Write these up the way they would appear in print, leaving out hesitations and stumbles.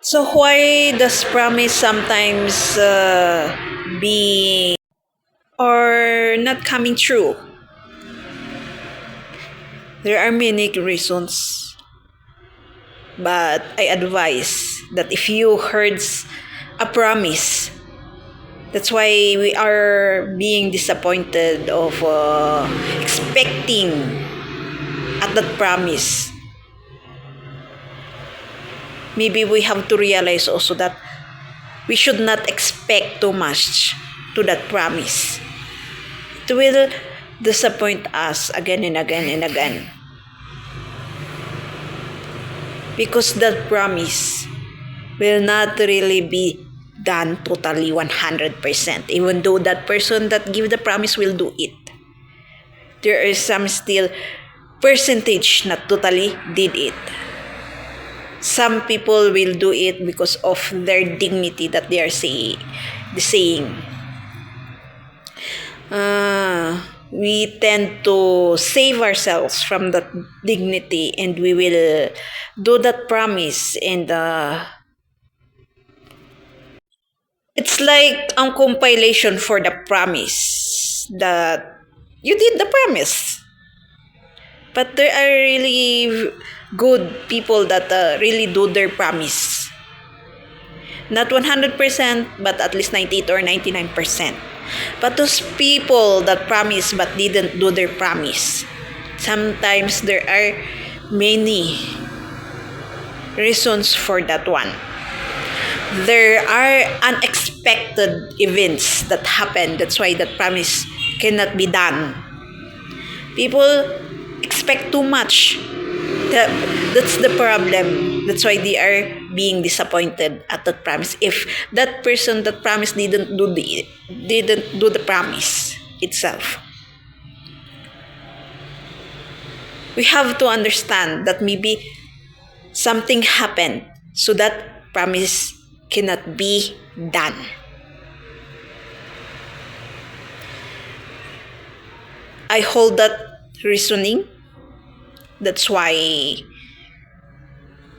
So why does promise sometimes be or not coming true? There are many reasons, but I advise that if you heard a promise, that's why we are being disappointed of expecting at that promise. Maybe we have to realize also that we should not expect too much to that promise. It will disappoint us again and again and again. Because that promise will not really be done totally 100%. Even though that person that give the promise will do it, there is some still percentage not totally did it. Some people will do it because of their dignity that they are saying. We tend to save ourselves from that dignity, and we will do that promise, and it's like a compilation for the promise that you did the promise. But there are really good people that really do their promise. Not 100%, but at least 98 or 99%. But those people that promise but didn't do their promise, sometimes there are many reasons for that one. There are unexpected events that happen. That's why that promise cannot be done. People expect too much. That's the problem. That's why they are being disappointed at that promise. If that person that promised didn't do the promise itself. We have to understand that maybe something happened so that promise cannot be done. I hold that reasoning. That's why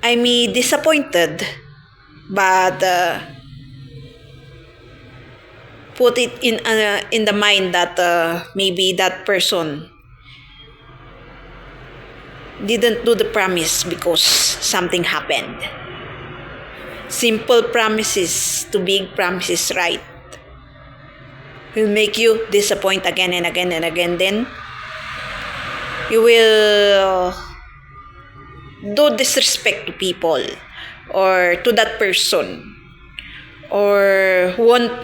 I'm disappointed, but put it in the mind that maybe that person didn't do the promise because something happened. Simple promises to big promises, right, will make you disappoint again and again and again. Then you will do disrespect to people or to that person, or won't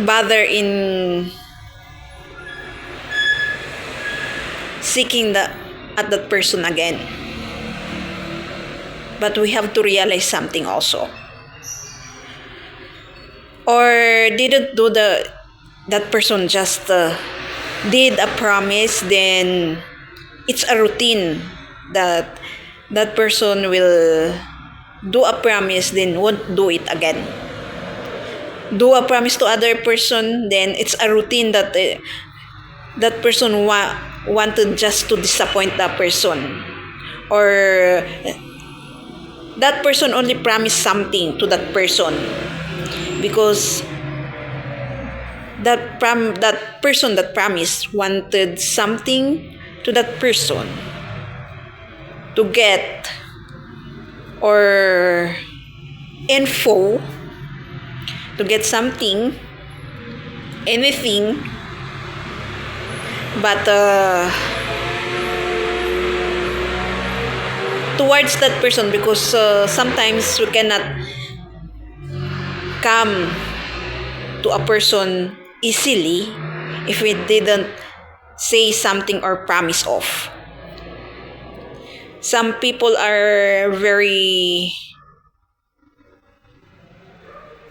bother in seeking at that person again. But we have to realize something also. Or didn't do that person just did a promise, then it's a routine that that person will do a promise, then won't do it again. Do a promise to other person, then it's a routine that that person wanted just to disappoint that person, or that person only promised something to that person because that person that promised wanted something to that person to get, or info, to get something, anything, but towards that person, because sometimes we cannot come to a person easily if we didn't say something or promise of. Some people are very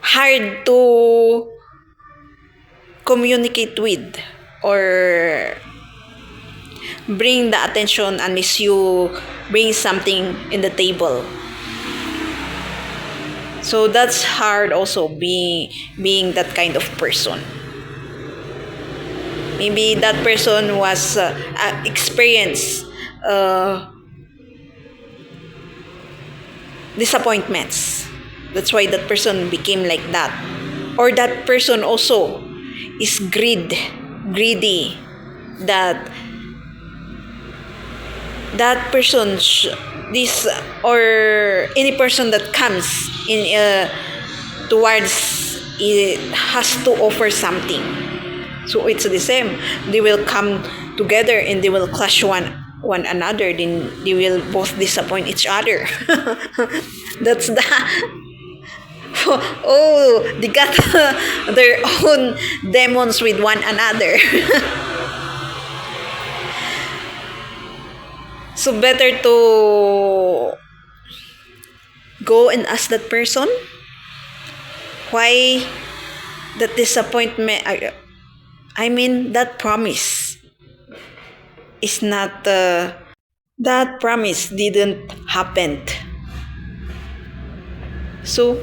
hard to communicate with or bring the attention unless you bring something in the table. So that's hard also, being that kind of person. Maybe that person was experienced disappointments. That's why that person became like that. Or that person also is greedy, that that person this or any person that comes in towards it has to offer something. So it's the same. They will come together and they will clash one another. Then they will both disappoint each other. That's the oh, they got their own demons with one another. So better to go and ask that person why that disappointment. I mean that promise is not. That promise didn't happen. So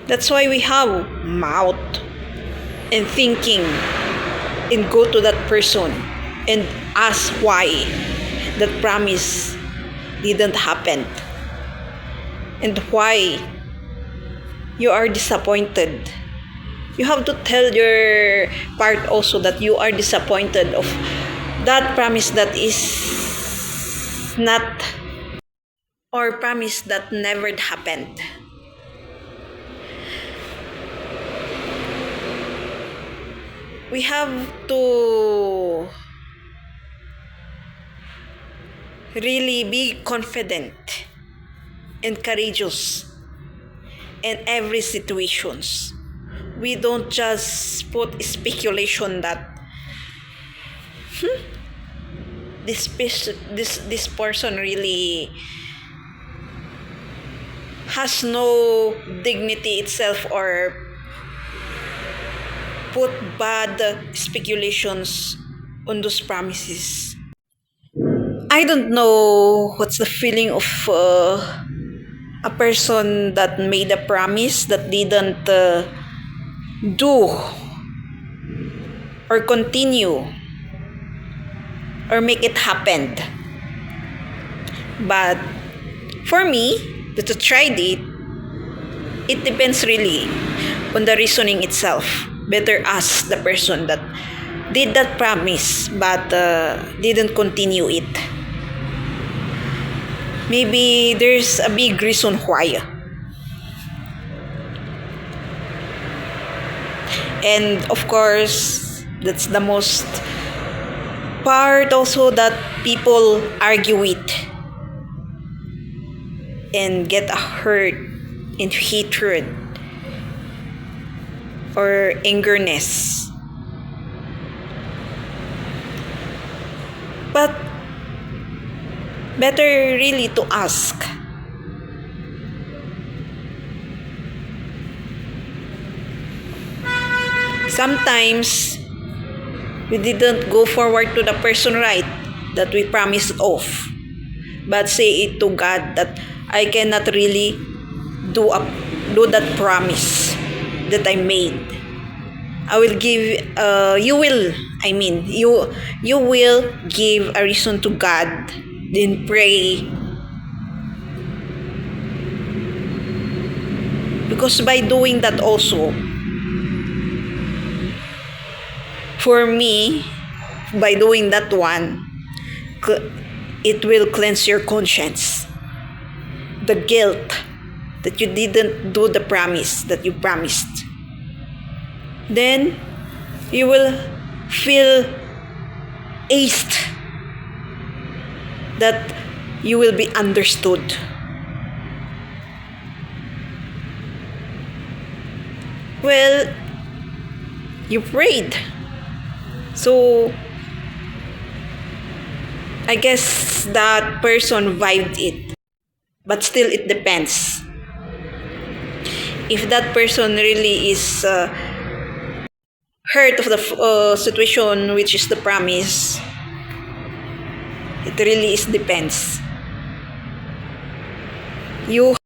that's why we have mouth and thinking and go to that person and ask why that promise didn't happen and why you are disappointed. You have to tell your part also that you are disappointed of that promise that is not or promise that never happened. We have to really be confident and courageous in every situations. We don't just put speculation that this person really has no dignity itself or put bad speculations on those promises. I don't know what's the feeling of a person that made a promise that didn't do or continue or make it happen. But for me, to try it depends really on the reasoning itself. Better ask the person that did that promise but didn't continue it. Maybe there's a big reason why. And of course, that's the most part also that people argue with and get hurt and hatred or angerness. But better really to ask. Sometimes we didn't go forward to the person right that we promised of, but say it to God that I cannot really do that promise that I made. I will give you will give a reason to God, then pray. Because by doing that also, for me, by doing that one, it will cleanse your conscience. The guilt that you didn't do the promise that you promised. Then you will feel aced that you will be understood. Well, you prayed. So I guess that person vibed it. But still it depends. If that person really is hurt of the situation which is the promise, it really is depends. You